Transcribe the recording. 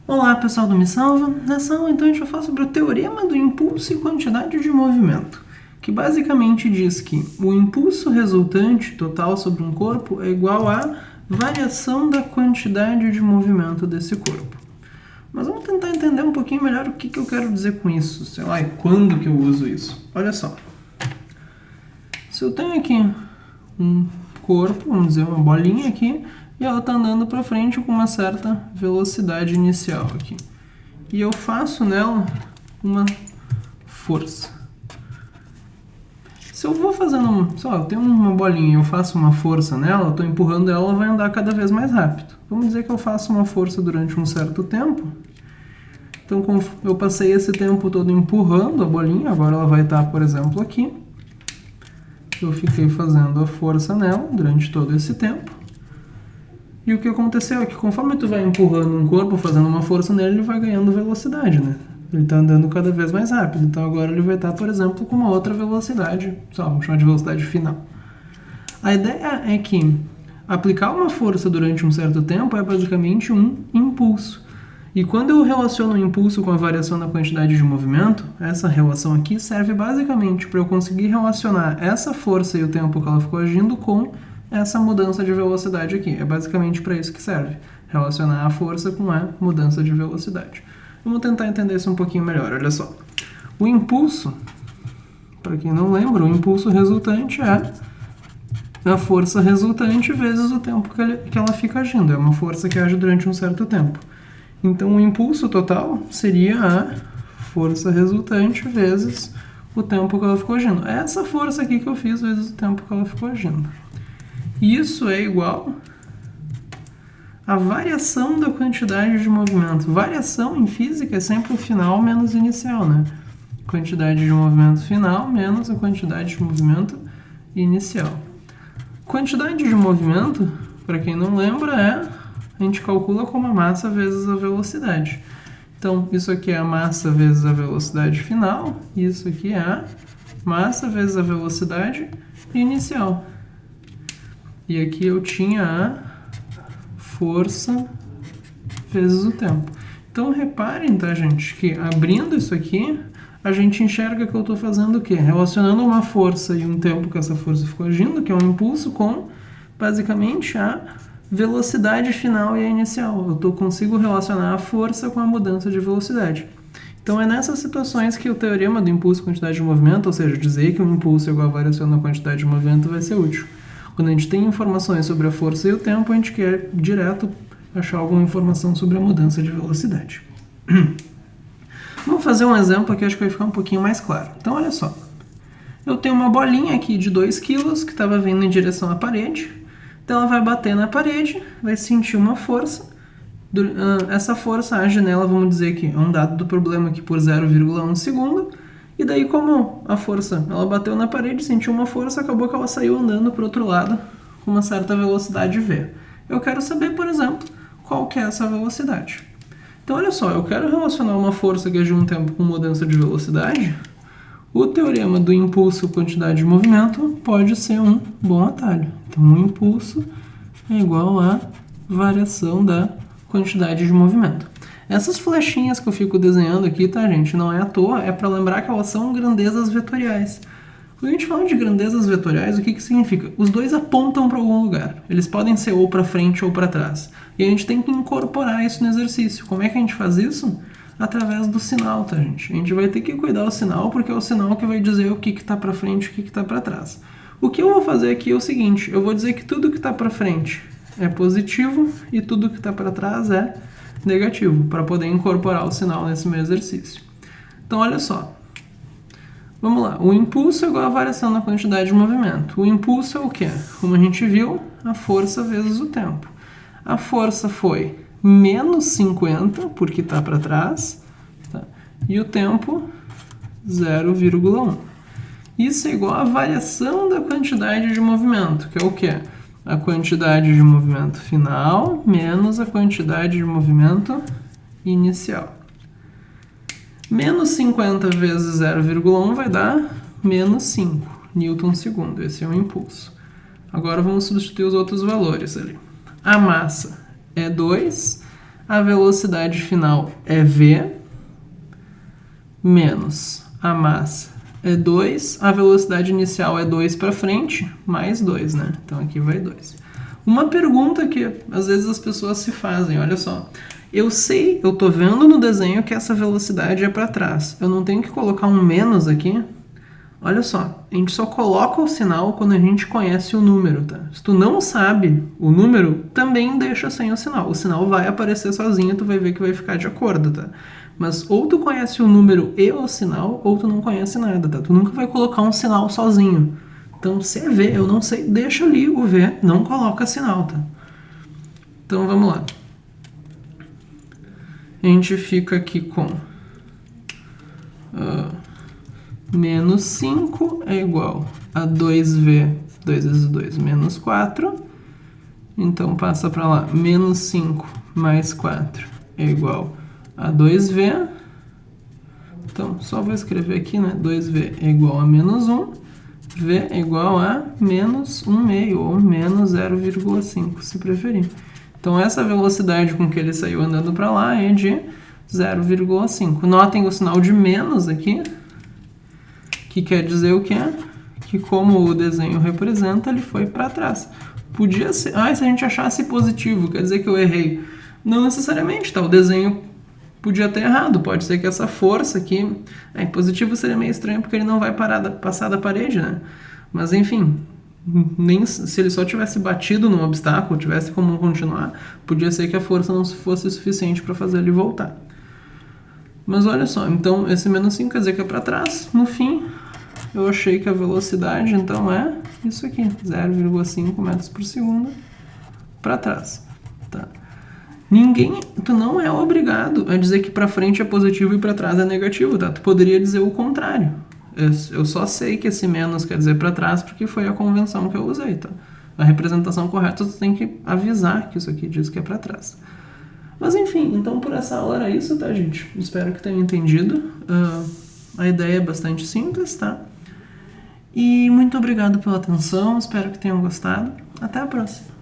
Olá pessoal do Me Salva, nessa aula então a gente vai falar sobre o teorema do impulso e quantidade de movimento, que basicamente diz que o impulso resultante total sobre um corpo é igual à variação da quantidade de movimento desse corpo. Mas vamos tentar entender um pouquinho melhor o que eu quero dizer com isso, sei lá, e quando que eu uso isso. Olha só, se eu tenho aqui um corpo, vamos dizer uma bolinha aqui, e ela está andando para frente com uma certa velocidade inicial aqui. E eu faço nela uma força. Se eu vou fazendo, sei lá, eu tenho uma bolinha e eu faço uma força nela, eu estou empurrando ela, ela vai andar cada vez mais rápido. Vamos dizer que eu faço uma força durante um certo tempo. Então, eu passei esse tempo todo empurrando a bolinha, agora ela vai estar, por exemplo, aqui. Eu fiquei fazendo a força nela durante todo esse tempo. E o que aconteceu é que conforme tu vai empurrando um corpo, fazendo uma força nele, ele vai ganhando velocidade, né? Ele está andando cada vez mais rápido. Então agora ele vai estar, por exemplo, com uma outra velocidade, só vamos chamar de velocidade final. A ideia é que aplicar uma força durante um certo tempo é basicamente um impulso. E quando eu relaciono o impulso com a variação da quantidade de movimento, essa relação aqui serve basicamente para eu conseguir relacionar essa força e o tempo que ela ficou agindo com essa mudança de velocidade aqui. É basicamente para isso que serve, relacionar a força com a mudança de velocidade. Vamos tentar entender isso um pouquinho melhor, olha só. O impulso, para quem não lembra, o impulso resultante é a força resultante vezes o tempo que ela fica agindo. É uma força que age durante um certo tempo. Então, o impulso total seria a força resultante vezes o tempo que ela ficou agindo. Essa força aqui que eu fiz vezes o tempo que ela ficou agindo. Isso é igual à variação da quantidade de movimento. Variação em física é sempre o final menos o inicial, né? Quantidade de movimento final menos a quantidade de movimento inicial. Quantidade de movimento, para quem não lembra, a gente calcula como a massa vezes a velocidade. Então, isso aqui é a massa vezes a velocidade final, e isso aqui é a massa vezes a velocidade inicial. E aqui eu tinha a força vezes o tempo. Então, reparem, tá, gente, que abrindo isso aqui, a gente enxerga que eu estou fazendo o quê? Relacionando uma força e um tempo que essa força ficou agindo, que é um impulso, com, basicamente, a velocidade final e a inicial. Eu consigo relacionar a força com a mudança de velocidade. Então, é nessas situações que o teorema do impulso e quantidade de movimento, ou seja, dizer que um impulso é igual a variação da quantidade de movimento, vai ser útil. Quando a gente tem informações sobre a força e o tempo, a gente quer direto achar alguma informação sobre a mudança de velocidade. Vamos fazer um exemplo aqui, acho que vai ficar um pouquinho mais claro. Então, olha só. Eu tenho uma bolinha aqui de 2 kg que estava vindo em direção à parede. Então, ela vai bater na parede, vai sentir uma força. Essa força age nela, vamos dizer que é um dado do problema aqui por 0,1 segundo. E daí, como a força, ela bateu na parede, sentiu uma força, acabou que ela saiu andando para o outro lado com uma certa velocidade v. Eu quero saber, por exemplo, qual que é essa velocidade. Então, olha só, eu quero relacionar uma força que agiu um tempo com mudança de velocidade. O teorema do impulso e quantidade de movimento pode ser um bom atalho. Então, o impulso é igual à variação da quantidade de movimento. Essas flechinhas que eu fico desenhando aqui, tá, gente? Não é à toa, é para lembrar que elas são grandezas vetoriais. Quando a gente fala de grandezas vetoriais, o que significa? Os dois apontam para algum lugar. Eles podem ser ou para frente ou para trás. E a gente tem que incorporar isso no exercício. Como é que a gente faz isso? Através do sinal, tá, gente? A gente vai ter que cuidar do sinal, porque é o sinal que vai dizer o que está para frente e o que está para trás. O que eu vou fazer aqui é o seguinte, eu vou dizer que tudo que está para frente é positivo e tudo que está para trás é negativo, para poder incorporar o sinal nesse meu exercício. Então, olha só. Vamos lá. O impulso é igual à variação da quantidade de movimento. O impulso é o quê? Como a gente viu, a força vezes o tempo. A força foi menos 50, porque está para trás, tá? E o tempo, 0,1. Isso é igual à variação da quantidade de movimento, que é o quê? A quantidade de movimento final menos a quantidade de movimento inicial. Menos 50 vezes 0,1 vai dar menos 5 newton segundo. Esse é o impulso. Agora vamos substituir os outros valores ali. A massa é 2, a velocidade final é v, menos a massa é 2, a velocidade inicial é 2 para frente, mais 2, né? Então aqui vai 2. Uma pergunta que às vezes as pessoas se fazem, olha só. Eu tô vendo no desenho que essa velocidade é para trás. Eu não tenho que colocar um menos aqui? Olha só, a gente só coloca o sinal quando a gente conhece o número, tá? Se tu não sabe o número, também deixa sem o sinal. O sinal vai aparecer sozinho, tu vai ver que vai ficar de acordo, tá? Mas ou tu conhece o número e o sinal, ou tu não conhece nada, tá? Tu nunca vai colocar um sinal sozinho. Então, se é V, eu não sei, deixa ali o V, não coloca sinal, tá? Então, vamos lá. A gente fica aqui com... menos 5 é igual a 2V, 2 vezes 2, menos 4. Então, passa para lá. Menos 5 mais 4 é igual a 2V. Então, só vou escrever aqui, né? 2V é igual a menos 1. V é igual a menos 1/2, ou menos 0,5, se preferir. Então, essa velocidade com que ele saiu andando para lá é de 0,5. Notem o sinal de menos aqui, que quer dizer o quê? Que como o desenho representa, ele foi para trás. Podia ser... se a gente achasse positivo, quer dizer que eu errei. Não necessariamente, tá? O desenho podia ter errado. Pode ser que essa força aqui... positivo seria meio estranho, porque ele não vai passar da parede, né? Mas, enfim... Nem se ele só tivesse batido num obstáculo, tivesse como continuar, podia ser que a força não fosse suficiente para fazer ele voltar. Mas olha só, então esse menos 5 quer dizer que é para trás. No fim, eu achei que a velocidade, então, é isso aqui, 0,5 metros por segundo para trás. Tá? Tu não é obrigado a dizer que para frente é positivo e para trás é negativo, tá? Tu poderia dizer o contrário. Eu só sei que esse menos quer dizer para trás porque foi a convenção que eu usei, tá? A representação correta tu tem que avisar que isso aqui diz que é para trás. Mas enfim, então por essa aula era isso, tá, gente? Espero que tenham entendido. A ideia é bastante simples, tá? E muito obrigado pela atenção, espero que tenham gostado. Até a próxima!